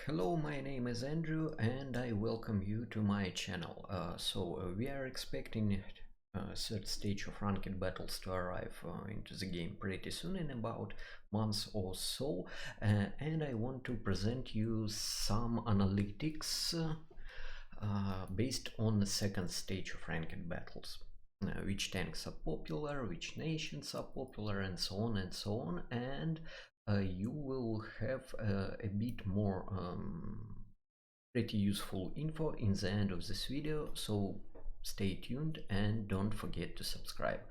Hello, my name is Andrew and I welcome you to my channel. We are expecting third stage of ranked battles to arrive into the game pretty soon, in about months or so, and I want to present you some analytics based on the second stage of ranked battles. Which tanks are popular, which nations are popular, and so on and so on, and you will have a bit more pretty useful info in the end of this video, so stay tuned and don't forget to subscribe.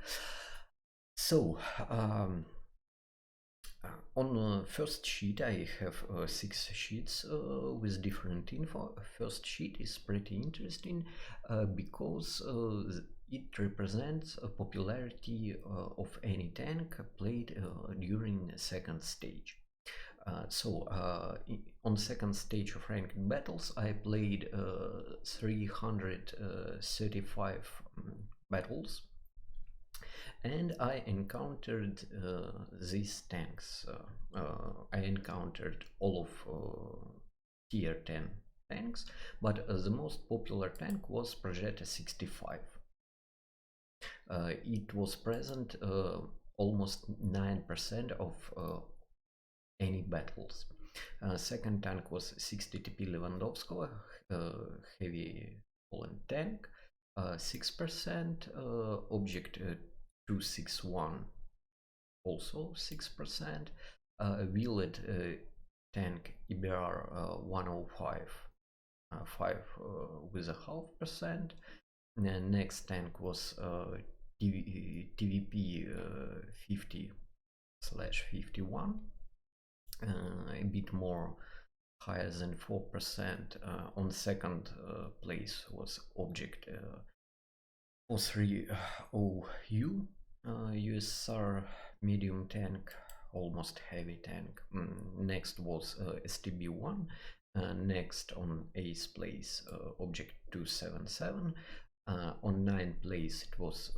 So on the first sheet I have 6 sheets with different info. First sheet is pretty interesting because it represents a popularity of any tank played during the second stage. On second stage of ranked battles I played 335 battles, and I encountered these tanks. I encountered all of tier 10 tanks, but the most popular tank was Project 65. It was present almost 9% of any battles. Second tank was 60 TP Lewandowskiego, heavy Poland tank, 6%, object 261, also 6%, wheeled tank IBR 105, 5 with a 0.5%. Next tank was TVP 50/51, a bit more higher than 4%. On second place was object 430U, USSR medium tank, almost heavy tank. Next was STB1. Next on 8th place object 277. On 9th place it was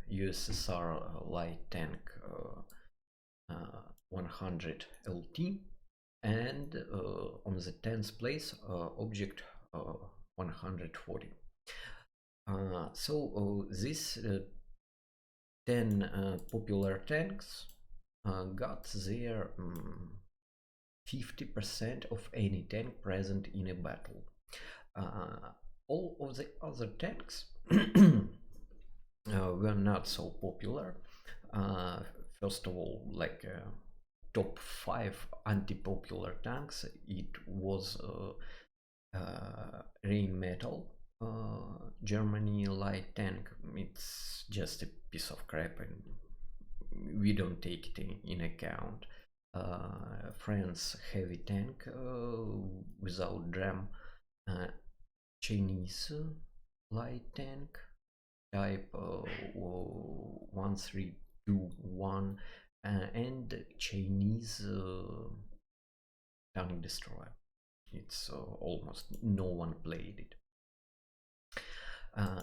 USSR light tank 100 LT, and on the 10th place object 140. These 10 popular tanks got their 50% of any tank present in a battle. All of the other tanks were not so popular. First of all, like top 5 anti-popular tanks, it was Rheinmetall Germany light tank. It's just a piece of crap and we don't take it in account. France heavy tank without dram. Chinese light tank type 1321, and Chinese tank destroyer. It's almost no one played it.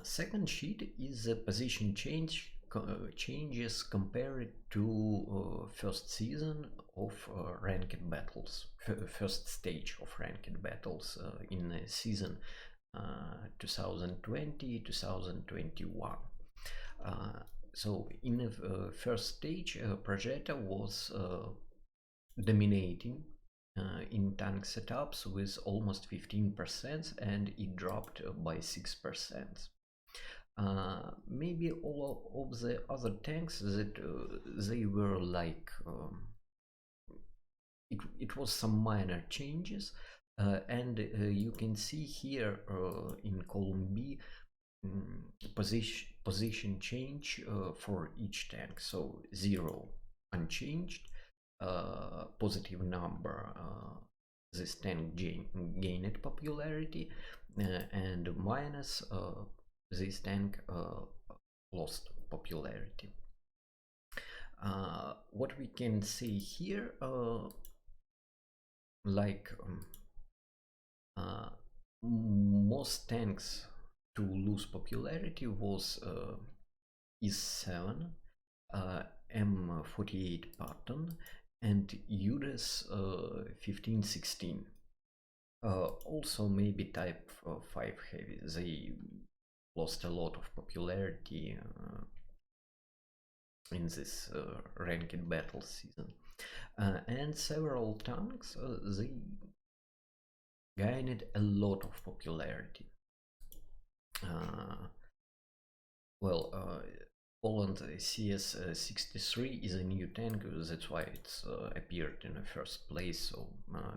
Second sheet is a position changes compared to first season of ranked battles, first stage of ranked battles in season 2020-2021. So in the first stage, Project was dominating in tank setups with almost 15%, and it dropped by 6%. Maybe all of the other tanks that they were like it was some minor changes, and you can see here in column B position change for each tank. So 0 unchanged, positive number, this tank gained popularity, and minus, this tank lost popularity. What we can see here, like most tanks to lose popularity was E7, M48 Patton, and Judas 1516. Also maybe type 5 heavy. They lost a lot of popularity in this ranked battle season. And several tanks, they gained a lot of popularity. Well, Poland CS63 is a new tank, that's why it's appeared in the first place, so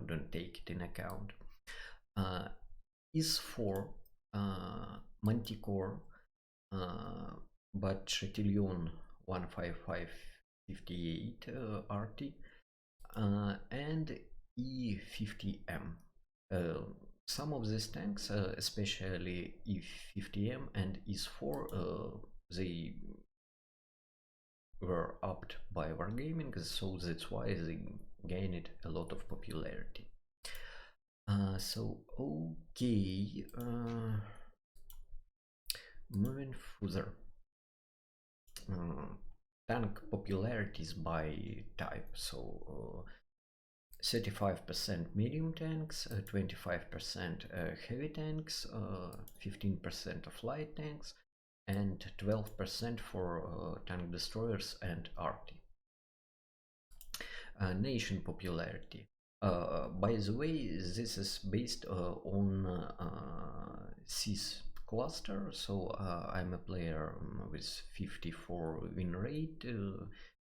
don't take it in account. Is for Manticore, but Chatillon 15558 RT, and E50M. Some of these tanks, especially E50M and IS-4, they were upped by Wargaming, so that's why they gained a lot of popularity. So okay, moving further. Tank popularities by type. So 35% medium tanks, 25% heavy tanks, 15% of light tanks, and 12% for tank destroyers and arty. Nation popularity. By the way, this is based on CIS cluster, so I'm a player with 54 win rate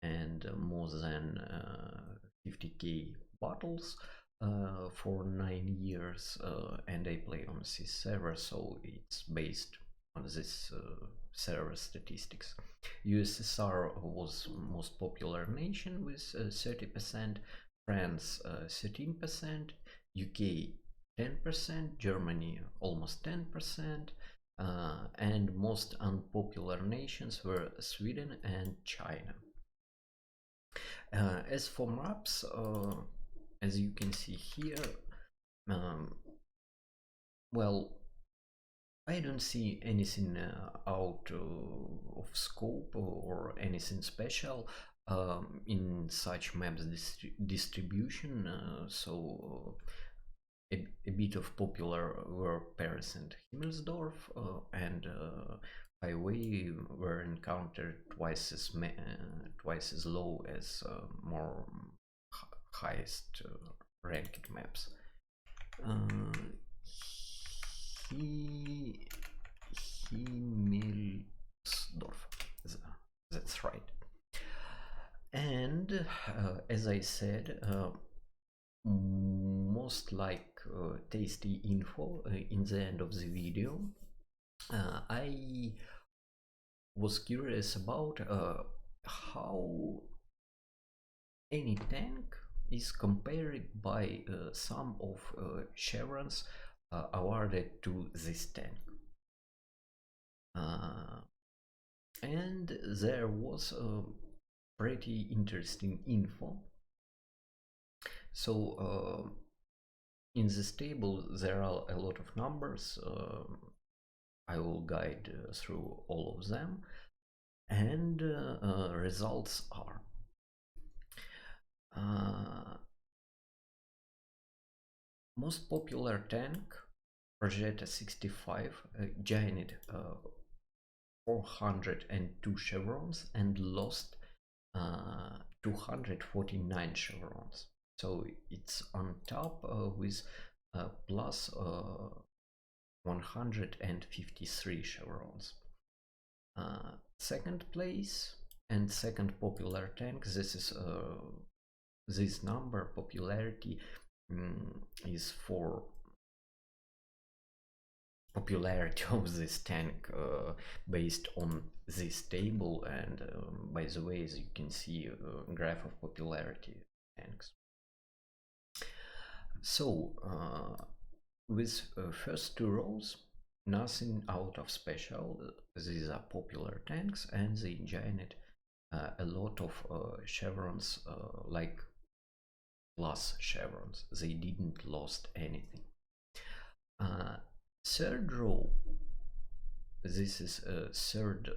and more than 50k battles for 9 years, and I play on CIS server, so it's based on this server statistics. USSR was most popular nation with 30%, France 13%, UK 10%, Germany almost 10%, and most unpopular nations were Sweden and China. As for maps, as you can see here, well, I don't see anything out of scope or anything special in such maps distribution, so a bit of popular were Paris and Himmelsdorf, and highway were encountered twice as low as more highest ranked maps. Himmelsdorf, that's right. And as I said, most like tasty info in the end of the video, I was curious about how any tank is compared by some of chevrons awarded to this tank. And there was pretty interesting info. So in this table there are a lot of numbers. I will guide through all of them, and results are most popular tank Rosetta 65 gained 402 chevrons and lost 249 chevrons, so it's on top with plus 153 chevrons. Second place and second popular tank, this is this number popularity is for popularity of this tank based on this table, and by the way, as you can see, graph of popularity tanks. So with first two rows, nothing out of special. These are popular tanks, and they gained a lot of chevrons, like plus chevrons. They didn't lost anything. Third row, this is a third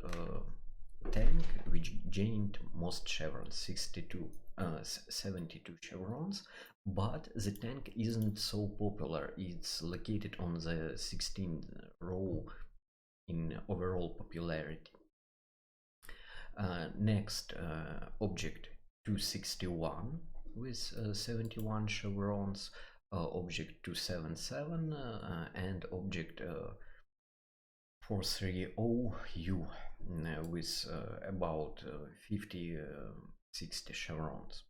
tank which gained most chevrons, 62. 72 chevrons, but the tank isn't so popular. It's located on the 16th row in overall popularity. Next, object 261 with 71 chevrons, object 277 and object 430U with about 50 60 chevrons.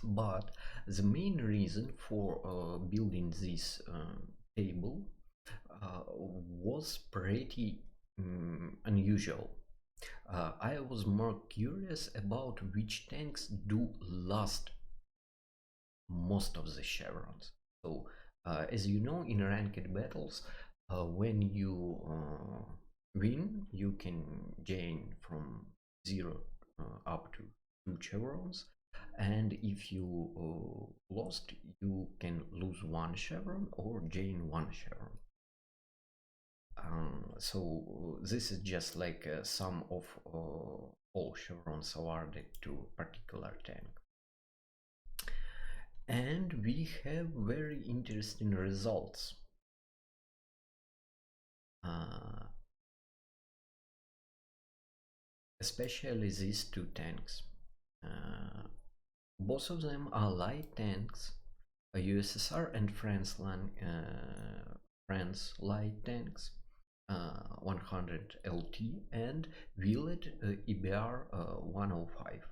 But the main reason for building this table was pretty unusual. I was more curious about which tanks do last most of the chevrons. So, as you know, in ranked battles, when you win, you can gain from 0 up to 2 chevrons, and if you lost, you can lose 1 chevron or gain 1 chevron. So this is just like a sum of all chevrons awarded to a particular tank. And we have very interesting results. Especially these two tanks. Both of them are light tanks, USSR and France light tanks, 100 LT and Wheeled EBR 105.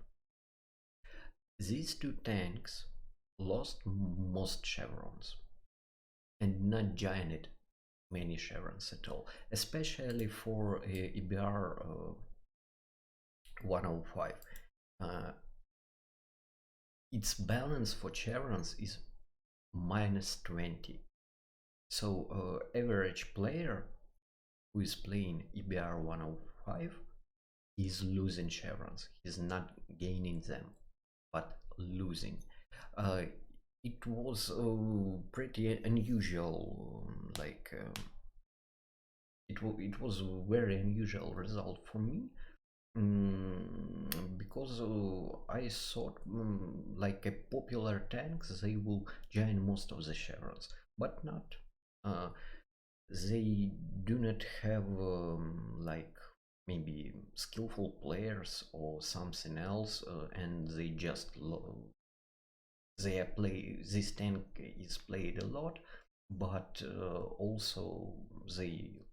These two tanks lost most chevrons and not giant many chevrons at all, especially for EBR 105. Its balance for chevrons is -20. So average player who is playing EBR 105 is losing chevrons. He's not gaining them, but losing. It was pretty unusual, like it was a very unusual result for me. Because I thought like a popular tanks they will join most of the chevrons, but not. They do not have like maybe skillful players or something else, and they just this tank is played a lot, but also they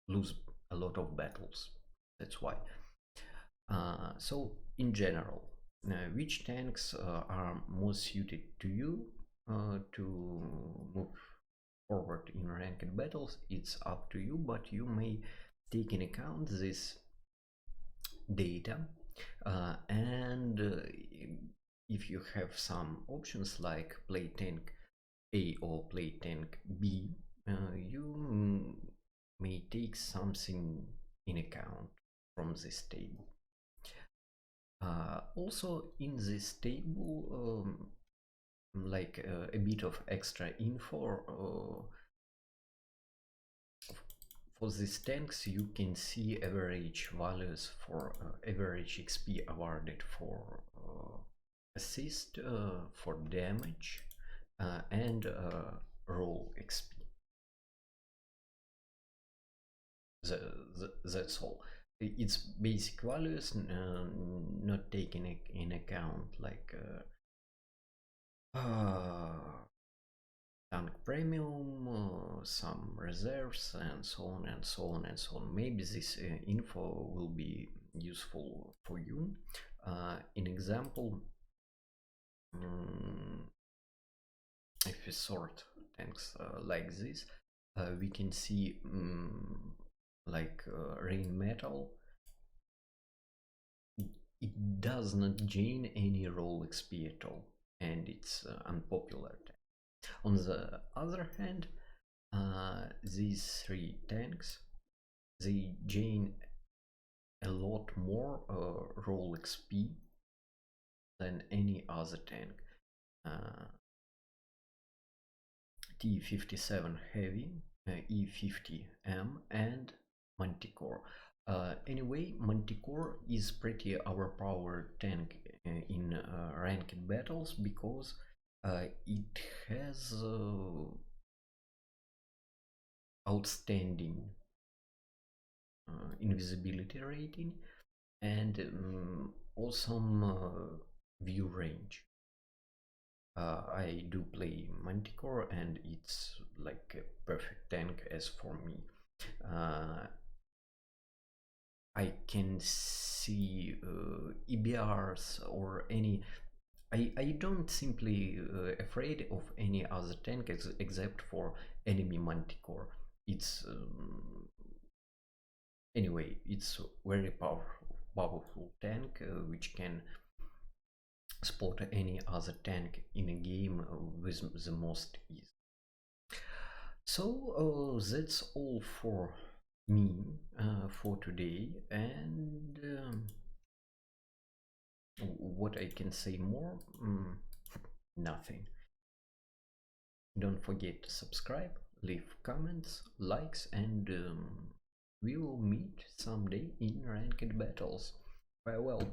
lose a lot of battles. That's why. So in general, which tanks are most suited to you to move forward in ranked battles? It's up to you, but you may take in account this data, and if you have some options like play tank A or play tank B, you may take something in account from this table. Also in this table, like a bit of extra info, for these tanks you can see average values for average XP awarded for assist, for damage, and roll XP. That's all. It's basic values, not taking in account like tank premium, some reserves, and so on and so on and so on. Maybe this info will be useful for you. In example, if we sort tanks like this, we can see like rain metal. It does not gain any roll XP at all, and it's unpopular tank. On the other hand, these three tanks, they gain a lot more roll XP than any other tank. T57 Heavy, E50M, and Manticore. Anyway, Manticore is pretty overpowered tank in ranked battles because it has outstanding invisibility rating and awesome view range. I do play Manticore and it's like a perfect tank as for me. I can see EBRs or any. I don't simply afraid of any other tank except for enemy Manticore. It's anyway, it's very powerful tank which can spot any other tank in a game with the most ease. So that's all for me for today, and what I can say more? Nothing. Don't forget to subscribe, leave comments, likes, and we will meet someday in ranked battles. Farewell.